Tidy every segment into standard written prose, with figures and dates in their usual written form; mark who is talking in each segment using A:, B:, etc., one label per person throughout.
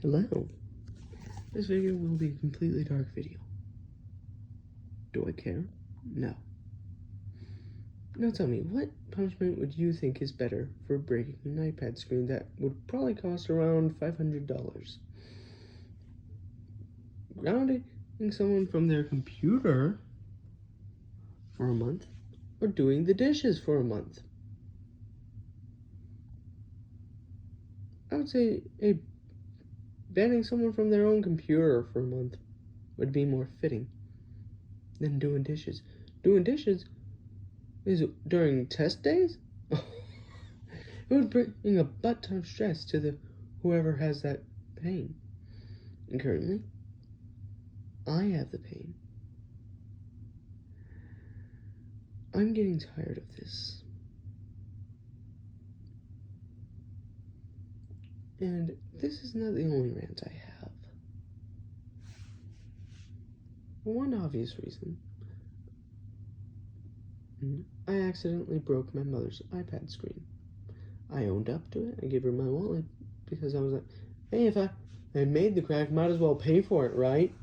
A: Hello. This video will be a completely dark video. Do I care? No. Now tell me, what punishment would you think is better for breaking an iPad screen that would probably cost around $500? Grounding someone from their computer for a month, or doing the dishes for a month? I would say banning someone from their own computer for a month would be more fitting than doing dishes. Doing dishes is during test days? It would bring a butt ton of stress to whoever has that pain. And currently, I have the pain. I'm getting tired of this. And this is not the only rant I have. For one obvious reason, I accidentally broke my mother's iPad screen. I owned up to it. I gave her my wallet because I was like, hey, if I made the crack, might as well pay for it, right?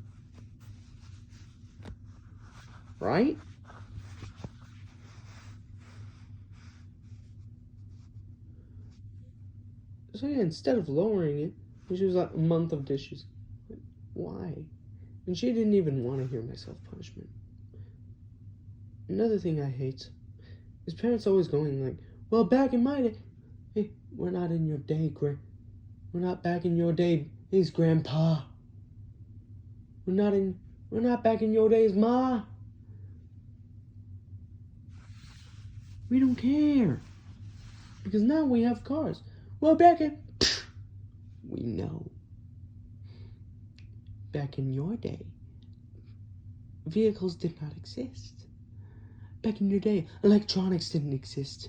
A: Right? So yeah, instead of lowering it, she was like, a month of dishes. Why? And she didn't even want to hear my self-punishment. Another thing I hate is parents always going like, well, back in my day, hey, we're not in your day, we're not back in your days, Grandpa. We're not back in your days, Ma. We don't care. Because now we have cars. Well, we know. Back in your day, vehicles did not exist. Back in your day, electronics didn't exist.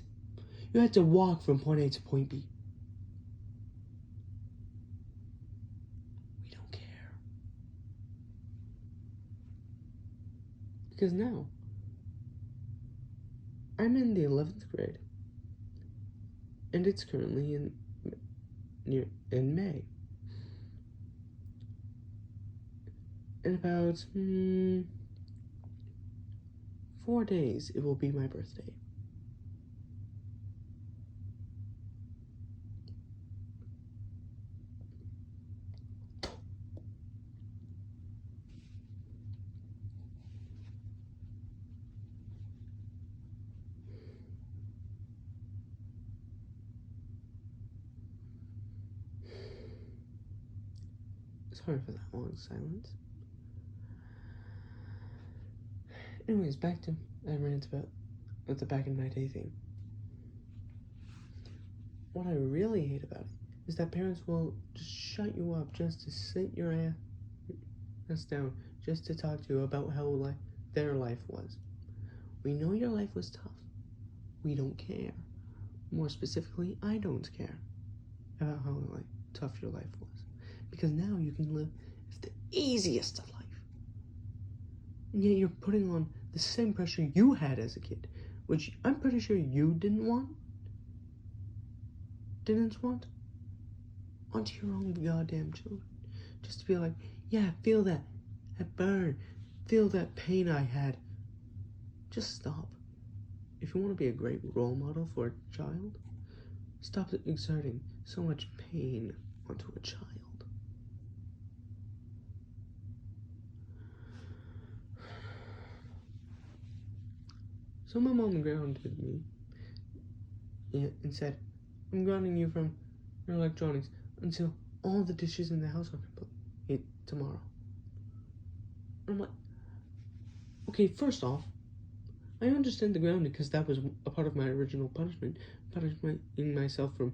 A: You had to walk from point A to point B. We don't care. Because now, I'm in the 11th grade. And it's currently in May. In about 4 days, it will be my birthday. Sorry for that long silence. Anyways, back to my rant about with the back in my day thing. What I really hate about it is that parents will just shut you up just to sit your ass down, just to talk to you about how their life was. We know your life was tough. We don't care. More specifically, I don't care about how tough your life was. Because now you can live the easiest of life. And yet you're putting on the same pressure you had as a kid, which I'm pretty sure you didn't want onto your own goddamn children. Just to be like, yeah, feel that burn, feel that pain I had. Just stop. If you want to be a great role model for a child, stop exerting so much pain onto a child. So my mom grounded me and said, I'm grounding you from your electronics until all the dishes in the house are complete tomorrow. I'm like, okay, first off, I understand the grounding because that was a part of my original punishment, punishing myself from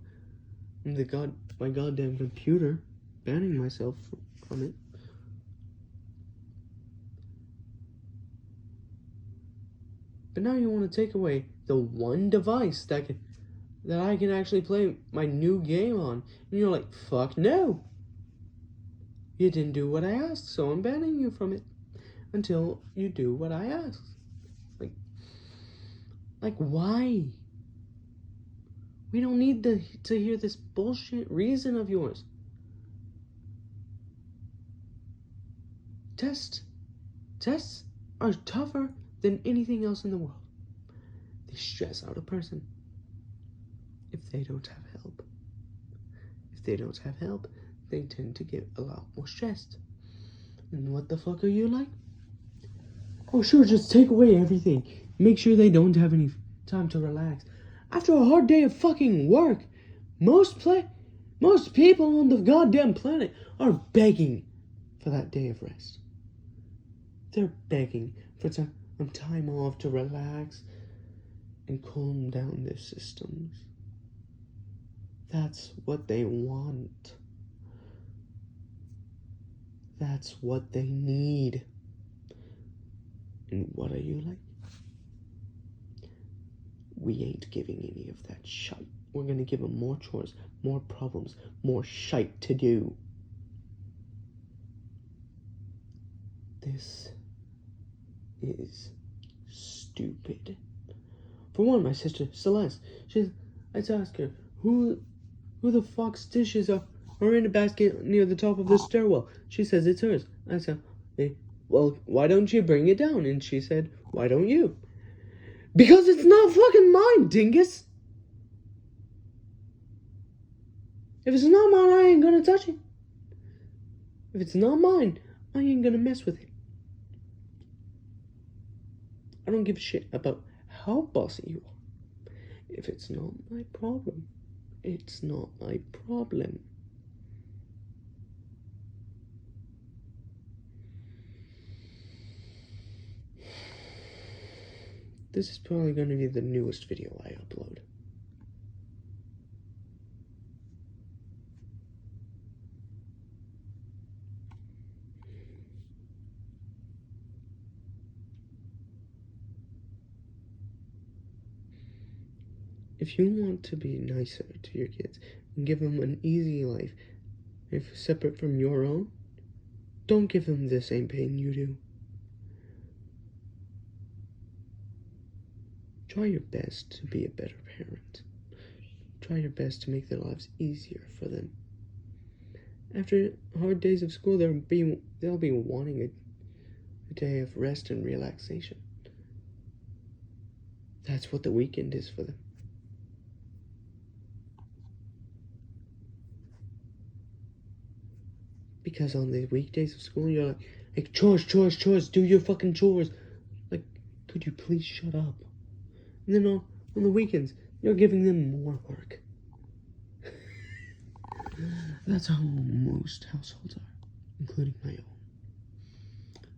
A: my goddamn computer, banning myself from it. But now you want to take away the one device that I can actually play my new game on. And you're like, fuck no. You didn't do what I asked, so I'm banning you from it until you do what I asked. Like why? We don't need to hear this bullshit reason of yours. Tests are tougher than anything else in the world. They stress out a person if they don't have help. If they don't have help, they tend to get a lot more stressed. And what the fuck are you like? Oh, sure, just take away everything. Make sure they don't have any time to relax. After a hard day of fucking work, most people on the goddamn planet are begging for that day of rest. They're begging for time off to relax and calm down their systems. That's what they want. That's what they need. And what are you like? We ain't giving any of that shite. We're gonna give them more chores, more problems, more shite to do. This is stupid. For one, my sister Celeste, I asked her, who the fuck's dishes are in a basket near the top of the stairwell? She says it's hers. I said, hey, well, why don't you bring it down? And she said, why don't you? Because it's not fucking mine, dingus. If it's not mine, I ain't gonna touch it. If it's not mine, I ain't gonna mess with it. I don't give a shit about how bossy you are. If it's not my problem, it's not my problem. This is probably going to be the newest video I upload. If you want to be nicer to your kids and give them an easy life, if separate from your own, don't give them the same pain you do. Try your best to be a better parent. Try your best to make their lives easier for them. After hard days of school, they'll be wanting a day of rest and relaxation. That's what the weekend is for them. Because on the weekdays of school, you're like, chores, do your fucking chores. Like, could you please shut up? And then on the weekends, you're giving them more work. That's how most households are, including my own.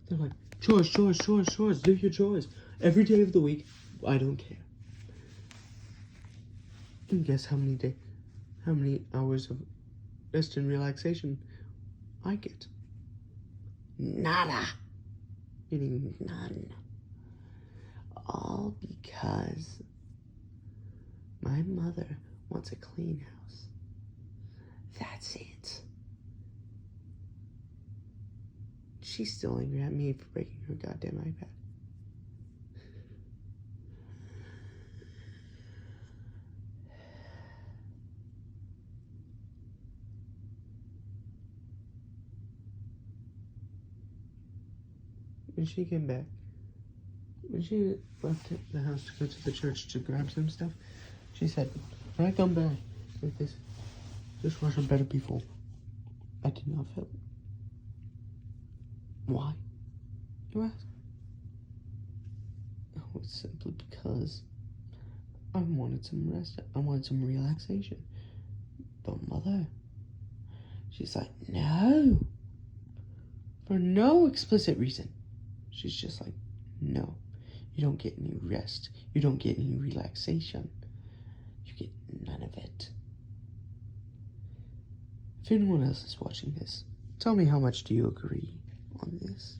A: They're like, chores, do your chores. Every day of the week, I don't care. And guess how many hours of rest and relaxation I get? Nada. Meaning none. All because my mother wants a clean house. That's it. She's still angry at me for breaking her goddamn iPad. When she came back, when she left the house to go to the church to grab some stuff, she said, when I come back with this dishwasher better be full. I did not fill it. Why? You ask? Oh, it's simply because I wanted some rest. I wanted some relaxation. But mother, she's like, no. For no explicit reason. She's just like, no. You don't get any rest. You don't get any relaxation. You get none of it. If anyone else is watching this, tell me how much do you agree on this?